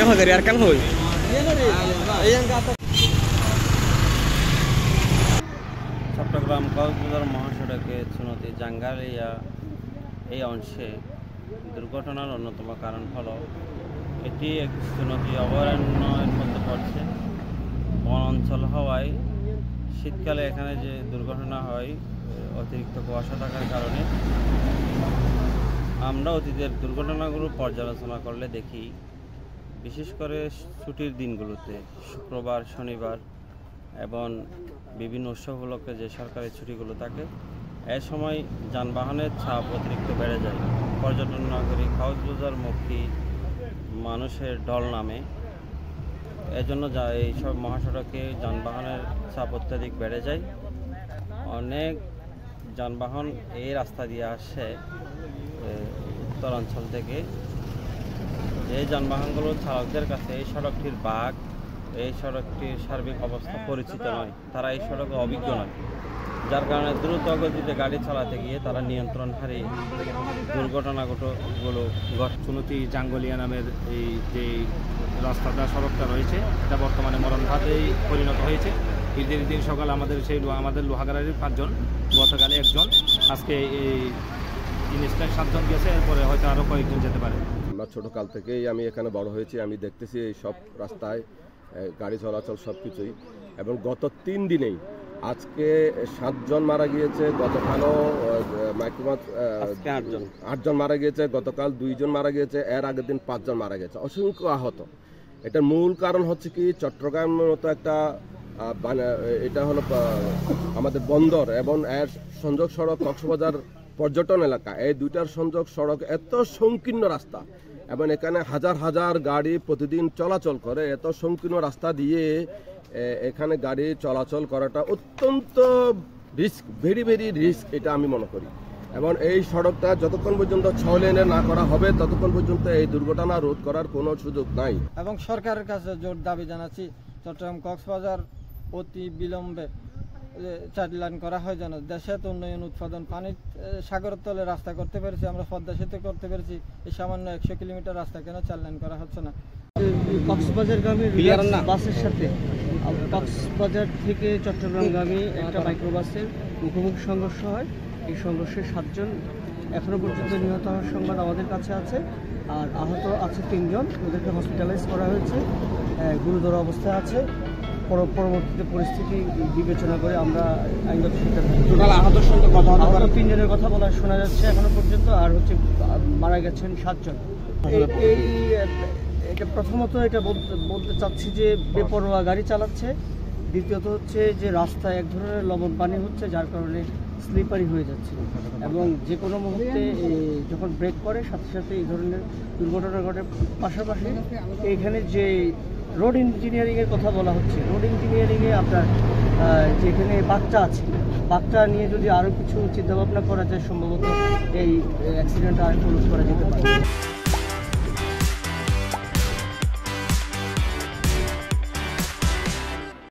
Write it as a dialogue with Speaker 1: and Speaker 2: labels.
Speaker 1: হাজারি আর কেন হই
Speaker 2: চট্টগ্রাম কক্সবাজার মহাসড়কে চুনতি জাঙ্গালিয়া এই অংশে দুর্ঘটনার অন্যতম কারণ হলো এটি এক চুনতি অভয়ারণ্যের মধ্যে পড়ছে। বন অঞ্চল হওয়ায় শীতকালে এখানে যে দুর্ঘটনা হয় অতিরিক্ত কুয়াশা থাকার কারণে আমরা অতীতের দুর্ঘটনাগুলো পর্যালোচনা করলে দেখি, বিশেষ করে ছুটির দিনগুলোতে শুক্রবার, শনিবার এবং বিভিন্ন উৎসব উপলক্ষে যে সরকারি ছুটিগুলো থাকে, এ সময় যানবাহনের চাপ অতিরিক্ত বেড়ে যায়। পর্যটন নগরী কক্সবাজার মুখী মানুষের ঢল নামে, এজন্য এইসব মহাসড়কে যানবাহনের চাপ অত্যাধিক বেড়ে যায়। অনেক যানবাহন এই রাস্তা দিয়ে আসে উত্তরাঞ্চল থেকে। এই যানবাহনগুলো চালকদের কাছে এই সড়কটির বাঁক, এই সড়কটির সার্বিক অবস্থা পরিচিত নয়, তারা এই সড়কে অভিজ্ঞ নয়, যার কারণে দ্রুত গতিতে গাড়ি চালাতে গিয়ে তারা নিয়ন্ত্রণ হারিয়ে দুর্ঘটনাগুলো
Speaker 3: চুনতি জাঙ্গলিয়া নামের এই যে রাস্তাটা, সড়কটা রয়েছে, এটা বর্তমানে মরণঘাতেই পরিণত হয়েছে। ঈদের দিন সকাল আমাদের লোহাগাড়ির 5 জন, গতকালে 1 জন, আজকে এই ইনস্ট্যান্ট 7 জন গেছে, এরপরে হয়তো আরও কয়েকজন যেতে পারে।
Speaker 4: আমরা ছোটোকাল থেকেই আমি এখানে বড় হয়েছি, আমি দেখতেছি এই সব রাস্তায় গাড়ি চলাচল সব কিছুই, এবং গত 3 দিনেই আজকে 7 জন মারা গিয়েছে, গতকালও 8 জন মারা গিয়েছে, গতকাল 2 জন মারা গিয়েছে, এর আগের দিন 5 জন মারা গেছে, অসংখ্য আহত। এটার মূল কারণ হচ্ছে কি, চট্টগ্রামের মতো একটা এটা হলো আমাদের বন্দর এবং এর সংযোগ সড়ক কক্সবাজার পর্যটন এলাকা, এই দুইটার সংযোগ সড়ক এত সংকীর্ণ রাস্তা, এবং এখানে হাজার হাজার গাড়ি প্রতিদিন চলাচল করে। এত সংকীর্ণ রাস্তা দিয়ে এখানে গাড়ি চলাচল করাটা অত্যন্ত রিস্ক, ভেরি ভেরি রিস্ক, এটা আমি মনে করি। এবং এই সড়কটা যতক্ষণ পর্যন্ত 6 লেনে না করা হবে ততক্ষণ পর্যন্ত এই দুর্ঘটনা রোধ করার কোনো সুযোগ নাই।
Speaker 5: এবং সরকারের কাছে জোর দাবি জানাচ্ছি, চট্টগ্রাম কক্সবাজার অতি বিলম্বে 4 লেন করা হয়, যেন দেশের উন্নয়ন, উৎপাদন, পানির সাগরের তলে রাস্তা করতে পেরেছি আমরা, পদ্মা সেতু করতে পেরেছি, এই সামান্য 100 কিলোমিটার রাস্তা কেন 4 লেন করা হচ্ছে না?
Speaker 1: কক্সবাজারগামী বাসের সাথে কক্সবাজার থেকে চট্টগ্রামগামী একটা মাইক্রোবাসের মুখোমুখি সংঘর্ষ হয়। এই সংঘর্ষে 7 জন এখনো পর্যন্ত নিহত হওয়ার সংবাদ আমাদের কাছে আছে, আর আহত আছে 3 জন, ওদেরকে হসপিটালাইজ করা হয়েছে, গুরুতর অবস্থায় আছে। পরবর্তীতে পরিস্থিতি বিবেচনা করে আমরা আইনগত সিদ্ধান্ত।
Speaker 3: টোটাল আহতের সঙ্গে কথা
Speaker 1: আহত 3 জনের কথা বলা শোনা যাচ্ছে এখনো পর্যন্ত, আর হচ্ছে মারা গেছেন 7 জন। এটা প্রথমত এটা বলতে চাচ্ছি যে বেপরোয়া গাড়ি চালাচ্ছে, দ্বিতীয়ত হচ্ছে যে রাস্তায় এক ধরনের লবণ পানি হচ্ছে, যার কারণে স্লিপারি হয়ে যাচ্ছে, এবং যে কোনো মুহূর্তে যখন ব্রেক করে সাথে সাথে এই ধরনের দুর্ঘটনা ঘটে। পাশাপাশি এইখানে যে রোড ইঞ্জিনিয়ারিংয়ের কথা বলা হচ্ছে, রোড ইঞ্জিনিয়ারিংয়ে আপনার যেখানে বাচ্চা আছে, বাচ্চা নিয়ে যদি আরও কিছু চিন্তাভাবনা করা যায়, সম্ভবত এই অ্যাক্সিডেন্ট আর রোধ করা যেতে পারে।